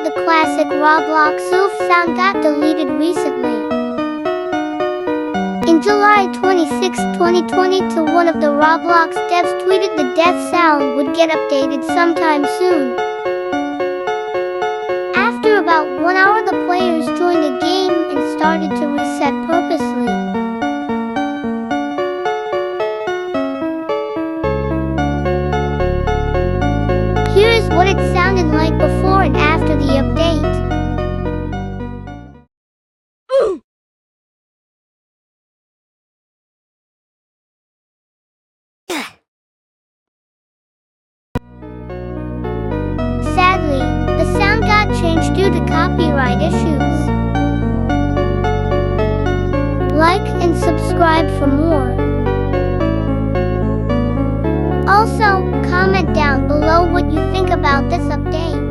the classic Roblox oof sound got deleted recently. In July 26, 2022, one of the Roblox devs tweeted the death sound would get updated sometime soon. After about 1 hour, the players joined the game and started to reset purposely. Here's what it sounded like before and after the update. Sadly, the sound got changed due to copyright issues. Like and subscribe for more. Also, comment down below what you think about this update.